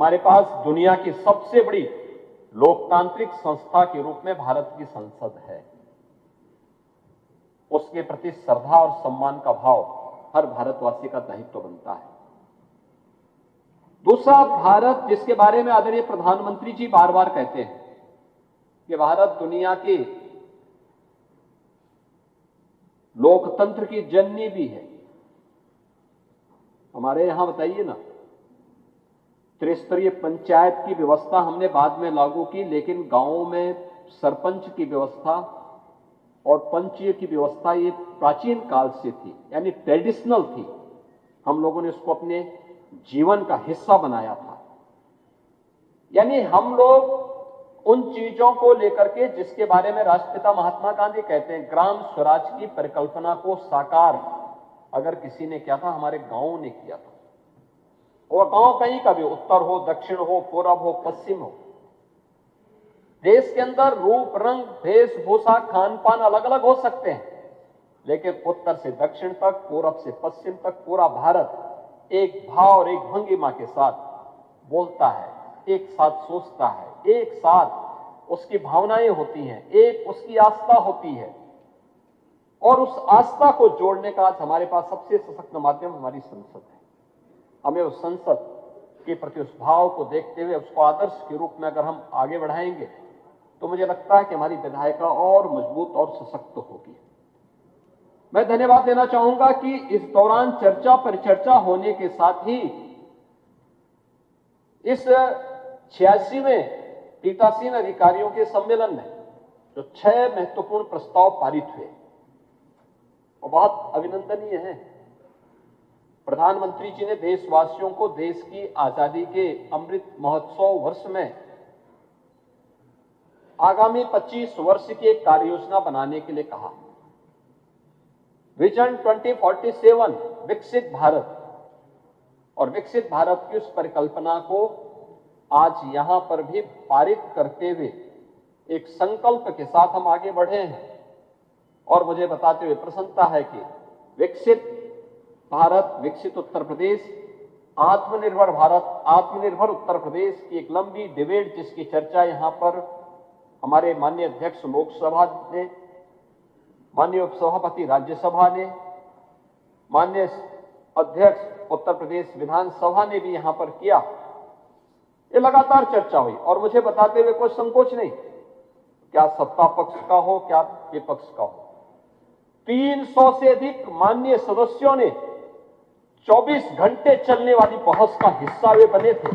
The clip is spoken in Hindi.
हमारे पास दुनिया की सबसे बड़ी लोकतांत्रिक संस्था के रूप में भारत की संसद है। उसके प्रति श्रद्धा और सम्मान का भाव हर भारतवासी का दायित्व बनता है। दूसरा, भारत जिसके बारे में आदरणीय प्रधानमंत्री जी बार बार कहते हैं कि भारत दुनिया की लोकतंत्र की जननी भी है। हमारे यहां बताइए ना, त्रिस्तरीय पंचायत की व्यवस्था हमने बाद में लागू की, लेकिन गांवों में सरपंच की व्यवस्था और पंचीय की व्यवस्था ये प्राचीन काल से थी, यानी ट्रेडिशनल थी। हम लोगों ने उसको अपने जीवन का हिस्सा बनाया था। यानी हम लोग उन चीजों को लेकर के जिसके बारे में राष्ट्रपिता महात्मा गांधी कहते हैं, ग्राम स्वराज की परिकल्पना को साकार अगर किसी ने किया था, हमारे गांवों ने किया था। और गांव कहीं का भी, उत्तर हो, दक्षिण हो, पूरब हो, पश्चिम हो, देश के अंदर रूप, रंग, वेशभूषा, खान पान अलग अलग हो सकते हैं, लेकिन उत्तर से दक्षिण तक, पूरब से पश्चिम तक पूरा भारत एक भाव और एक भंगिमा के साथ बोलता है, एक साथ सोचता है, एक साथ उसकी भावनाएं होती हैं, एक उसकी आस्था होती है। और उस आस्था को जोड़ने का आज हमारे पास सबसे सशक्त माध्यम हमारी संसद है। हमें उस संसद के प्रति उस भाव को देखते हुए उसको आदर्श के रूप में अगर हम आगे बढ़ाएंगे तो मुझे लगता है कि हमारी विधायिका और मजबूत और सशक्त होगी। मैं धन्यवाद देना चाहूंगा कि इस दौरान चर्चा परिचर्चा होने के साथ ही इस 86वें पीठासीन अधिकारियों के सम्मेलन में जो 6 महत्वपूर्ण प्रस्ताव पारित हुए वो बहुत अभिनंदनीय है। प्रधानमंत्री जी ने देशवासियों को देश की आजादी के अमृत महोत्सव वर्ष में आगामी 25 वर्ष की एक कार्य योजना बनाने के लिए कहा। विजन 2047 विकसित भारत, और विकसित भारत की उस परिकल्पना को आज यहां पर भी पारित करते हुए एक संकल्प के साथ हम आगे बढ़े हैं। और मुझे बताते हुए प्रसन्नता है कि विकसित भारत, विकसित उत्तर प्रदेश, आत्मनिर्भर भारत, आत्मनिर्भर उत्तर प्रदेश की एक लंबी डिबेट जिसकी चर्चा यहां पर हमारे माननीय अध्यक्ष लोकसभा ने, माननीय उपसभापति राज्यसभा ने, माननीय अध्यक्ष उत्तर प्रदेश विधानसभा ने भी यहां पर किया। ये लगातार चर्चा हुई और मुझे बताते हुए कोई संकोच नहीं, क्या सत्ता पक्ष का हो, क्या विपक्ष का हो, 300 से अधिक माननीय सदस्यों ने 24 घंटे चलने वाली बहस का हिस्सा वे बने थे।